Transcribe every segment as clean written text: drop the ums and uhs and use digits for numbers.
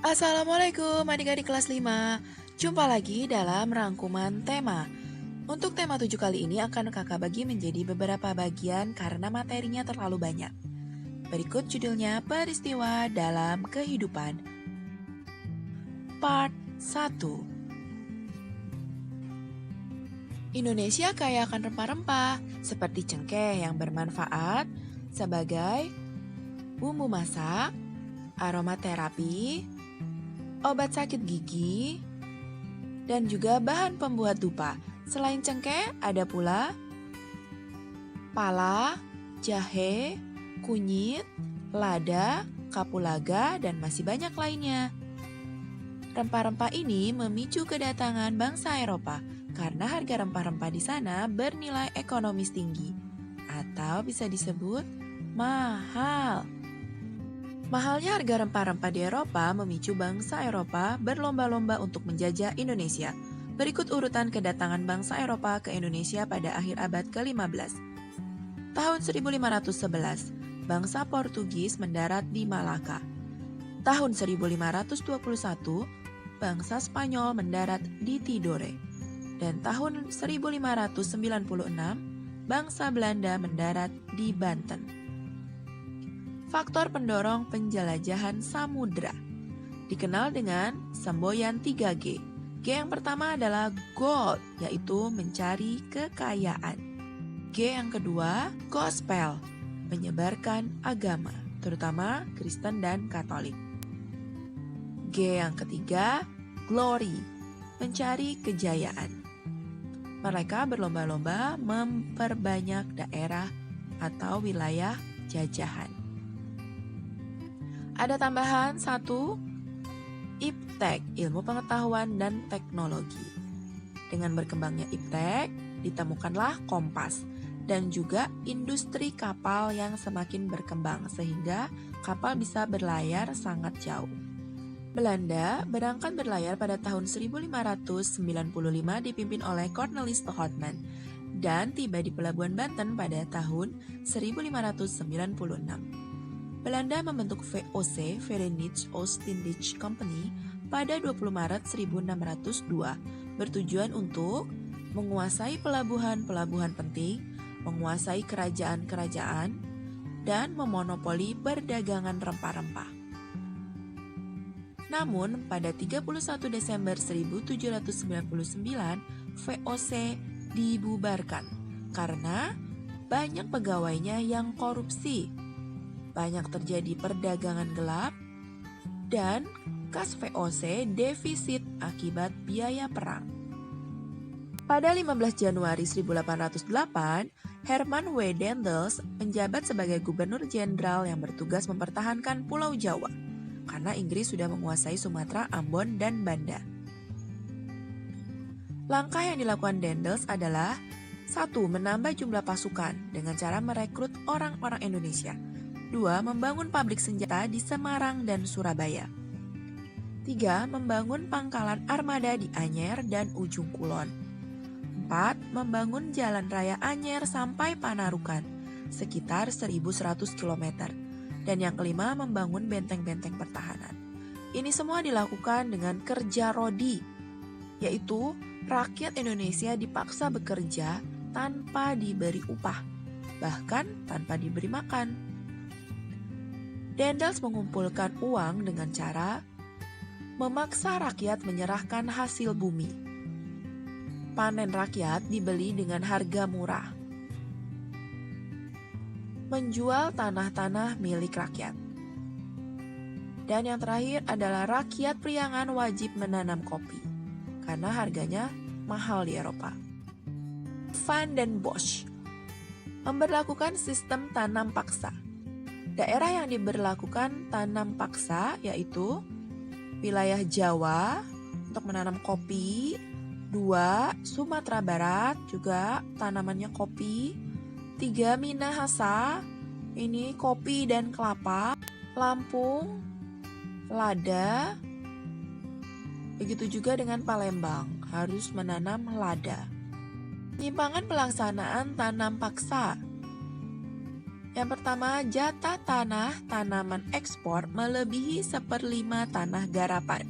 Assalamualaikum adik-adik kelas 5. Jumpa lagi dalam rangkuman tema. Untuk tema 7 kali ini akan kakak bagi menjadi beberapa bagian karena materinya terlalu banyak. Berikut judulnya Peristiwa dalam Kehidupan. Part 1. Indonesia kaya akan rempah-rempah seperti cengkeh yang bermanfaat sebagai bumbu masak, aromaterapi, obat sakit gigi, dan juga bahan pembuat dupa. Selain cengkeh, ada pula pala, jahe, kunyit, lada, kapulaga, dan masih banyak lainnya. Rempah-rempah ini memicu kedatangan bangsa Eropa karena harga rempah-rempah di sana bernilai ekonomis tinggi atau bisa disebut mahal. Mahalnya harga rempah-rempah di Eropa memicu bangsa Eropa berlomba-lomba untuk menjajah Indonesia. Berikut urutan kedatangan bangsa Eropa ke Indonesia pada akhir abad ke-15. Tahun 1511, bangsa Portugis mendarat di Malaka. Tahun 1521, bangsa Spanyol mendarat di Tidore. Dan tahun 1596, bangsa Belanda mendarat di Banten. Faktor pendorong penjelajahan samudra dikenal dengan semboyan 3G. G yang pertama adalah gold, yaitu mencari kekayaan. G yang kedua, gospel, menyebarkan agama, terutama Kristen dan Katolik. G yang ketiga, glory, mencari kejayaan. Mereka berlomba-lomba memperbanyak daerah atau wilayah jajahan. Ada tambahan 1, iptek, ilmu pengetahuan dan teknologi. Dengan berkembangnya iptek, ditemukanlah kompas dan juga industri kapal yang semakin berkembang sehingga kapal bisa berlayar sangat jauh. Belanda berangkat berlayar pada tahun 1595 dipimpin oleh Cornelis Houtman dan tiba di Pelabuhan Banten pada tahun 1596. Belanda membentuk VOC, Verenigd Oost-Indisch Company, pada 20 Maret 1602 bertujuan untuk menguasai pelabuhan-pelabuhan penting, menguasai kerajaan-kerajaan, dan memonopoli perdagangan rempah-rempah. Namun, pada 31 Desember 1799, VOC dibubarkan karena banyak pegawainya yang korupsi. Banyak terjadi perdagangan gelap dan kas VOC defisit akibat biaya perang. Pada 15 Januari 1808, Herman W. Daendels menjabat sebagai gubernur jenderal yang bertugas mempertahankan Pulau Jawa karena Inggris sudah menguasai Sumatera, Ambon, dan Banda. Langkah yang dilakukan Daendels adalah 1. Menambah jumlah pasukan dengan cara merekrut orang-orang Indonesia. 2. Membangun pabrik senjata di Semarang dan Surabaya. 3. Membangun pangkalan armada di Anyer dan Ujung Kulon. 4. Membangun jalan raya Anyer sampai Panarukan, sekitar 1.100 km. Dan yang kelima, membangun benteng-benteng pertahanan. Ini semua dilakukan dengan kerja rodi, yaitu rakyat Indonesia dipaksa bekerja tanpa diberi upah, bahkan tanpa diberi makan. Daendels mengumpulkan uang dengan cara memaksa rakyat menyerahkan hasil bumi. Panen rakyat dibeli dengan harga murah. Menjual tanah-tanah milik rakyat. Dan yang terakhir adalah rakyat Priangan wajib menanam kopi, karena harganya mahal di Eropa. Van den Bosch memberlakukan sistem tanam paksa. Daerah yang diberlakukan tanam paksa yaitu wilayah Jawa untuk menanam kopi, 2. Sumatera Barat juga tanamannya kopi, 3. Minahasa, ini kopi dan kelapa, Lampung, lada, begitu juga dengan Palembang, harus menanam lada. Penyimpangan pelaksanaan tanam paksa. Yang pertama, jatah tanah tanaman ekspor melebihi 1/5 tanah garapan.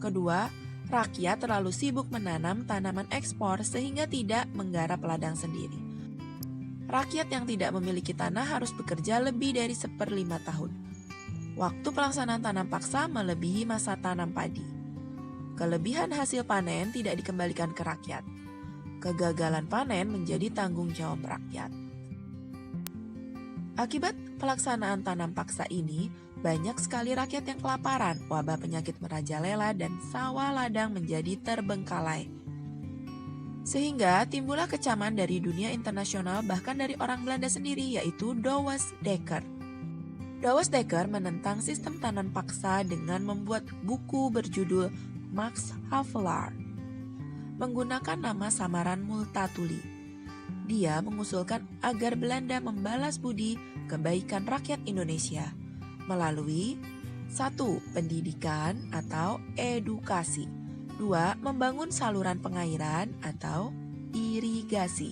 Kedua, rakyat terlalu sibuk menanam tanaman ekspor sehingga tidak menggarap ladang sendiri. Rakyat yang tidak memiliki tanah harus bekerja lebih dari 1/5 tahun. Waktu pelaksanaan tanam paksa melebihi masa tanam padi. Kelebihan hasil panen tidak dikembalikan ke rakyat. Kegagalan panen menjadi tanggung jawab rakyat. Akibat pelaksanaan tanam paksa ini, banyak sekali rakyat yang kelaparan, wabah penyakit merajalela, dan sawah ladang menjadi terbengkalai. Sehingga timbullah kecaman dari dunia internasional, bahkan dari orang Belanda sendiri, yaitu Douwes Dekker. Douwes Dekker menentang sistem tanam paksa dengan membuat buku berjudul Max Havelaar, menggunakan nama samaran Multatuli. Dia mengusulkan agar Belanda membalas budi kebaikan rakyat Indonesia melalui 1. Pendidikan atau edukasi. 2. Membangun saluran pengairan atau irigasi.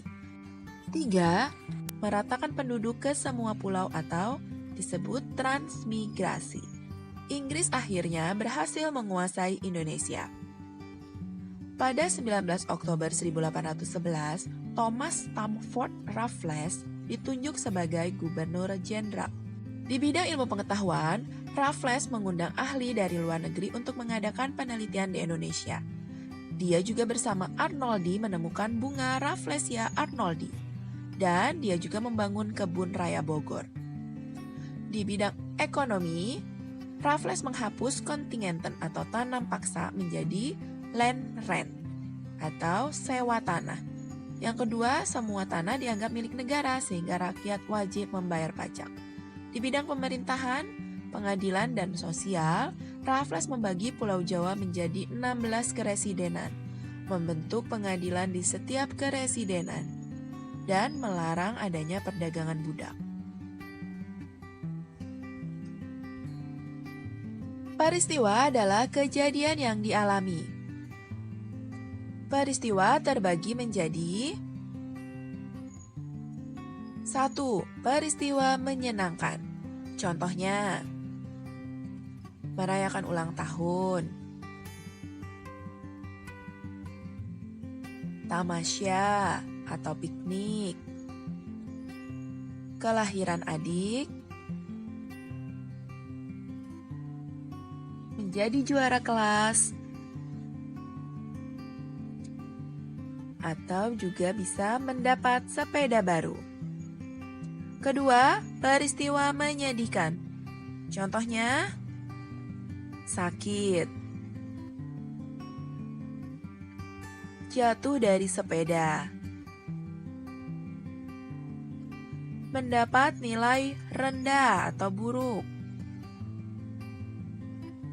3. Meratakan penduduk ke semua pulau atau disebut transmigrasi. Inggris akhirnya berhasil menguasai Indonesia. Pada 19 Oktober 1811, Thomas Stamford Raffles ditunjuk sebagai gubernur jenderal. Di bidang ilmu pengetahuan, Raffles mengundang ahli dari luar negeri untuk mengadakan penelitian di Indonesia. Dia juga bersama Arnoldi menemukan bunga Rafflesia arnoldi, dan dia juga membangun kebun raya Bogor. Di bidang ekonomi, Raffles menghapus kontingenten atau tanam paksa menjadi land rent atau sewa tanah. Yang kedua, semua tanah dianggap milik negara sehingga rakyat wajib membayar pajak. Di bidang pemerintahan, pengadilan, dan sosial, Raffles membagi Pulau Jawa menjadi 16 keresidenan, membentuk pengadilan di setiap keresidenan, dan melarang adanya perdagangan budak. Peristiwa adalah kejadian yang dialami. Peristiwa terbagi menjadi 1. Peristiwa menyenangkan. Contohnya, merayakan ulang tahun, tamasya atau piknik, kelahiran adik, menjadi juara kelas, atau juga bisa mendapat sepeda baru. Kedua, peristiwa menyedihkan. Contohnya, sakit, jatuh dari sepeda, mendapat nilai rendah atau buruk,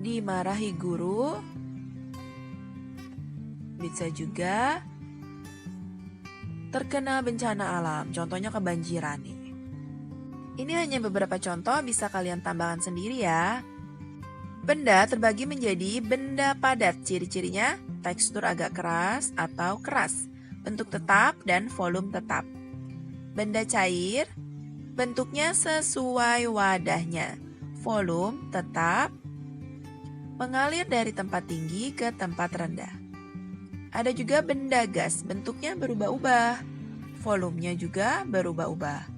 dimarahi guru, bisa juga terkena bencana alam, contohnya kebanjiran nih. Ini hanya beberapa contoh, bisa kalian tambahkan sendiri ya. Benda terbagi menjadi benda padat, ciri-cirinya tekstur agak keras atau keras, bentuk tetap dan volume tetap. Benda cair, bentuknya sesuai wadahnya, volume tetap, mengalir dari tempat tinggi ke tempat rendah. Ada juga benda gas, bentuknya berubah-ubah, volumenya juga berubah-ubah.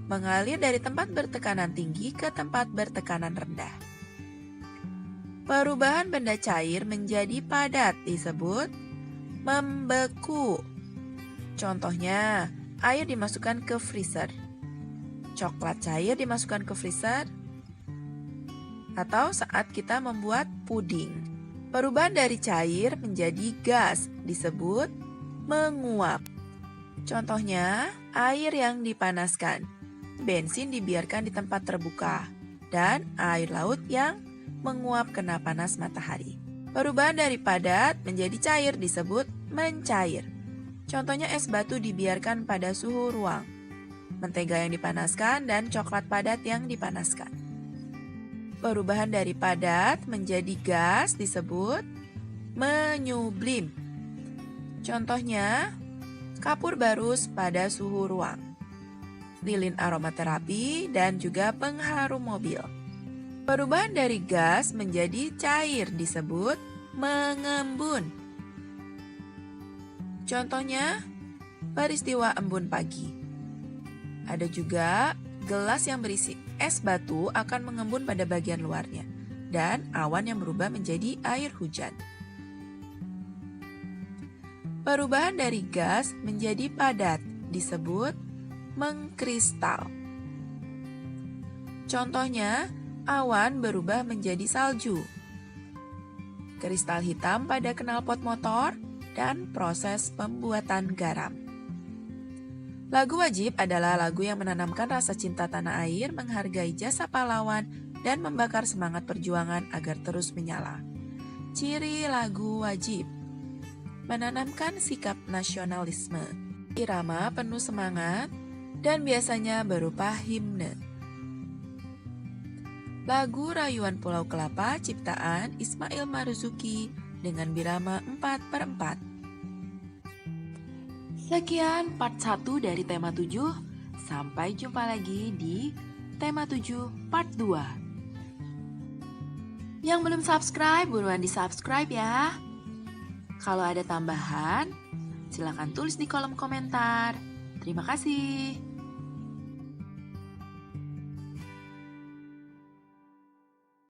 Mengalir dari tempat bertekanan tinggi ke tempat bertekanan rendah. Perubahan benda cair menjadi padat disebut membeku. Contohnya, air dimasukkan ke freezer, coklat cair dimasukkan ke freezer, atau saat kita membuat puding. Perubahan dari cair menjadi gas disebut menguap. Contohnya, air yang dipanaskan, bensin dibiarkan di tempat terbuka, dan air laut yang menguap kena panas matahari. Perubahan dari padat menjadi cair disebut mencair. Contohnya es batu dibiarkan pada suhu ruang, mentega yang dipanaskan, dan coklat padat yang dipanaskan. Perubahan dari padat menjadi gas disebut menyublim. Contohnya, kapur barus pada suhu ruang. lilin aromaterapi, dan juga pengharum mobil. Perubahan dari gas menjadi cair disebut mengembun. Contohnya, peristiwa embun pagi. Ada juga gelas yang berisi es batu akan mengembun pada bagian luarnya, dan awan yang berubah menjadi air hujan. Perubahan dari gas menjadi padat disebut mengkristal. Contohnya, awan berubah menjadi salju, kristal hitam pada knalpot motor, dan proses pembuatan garam. Lagu wajib adalah lagu yang menanamkan rasa cinta tanah air, menghargai jasa pahlawan, dan membakar semangat perjuangan agar terus menyala. Ciri lagu wajib: menanamkan sikap nasionalisme, irama penuh semangat, dan biasanya berupa himne. Lagu Rayuan Pulau Kelapa ciptaan Ismail Marzuki dengan birama 4/4. Sekian part 1 dari tema 7. Sampai jumpa lagi di tema 7 part 2. Yang belum subscribe, buruan di subscribe ya. Kalau ada tambahan, silakan tulis di kolom komentar. Terima kasih.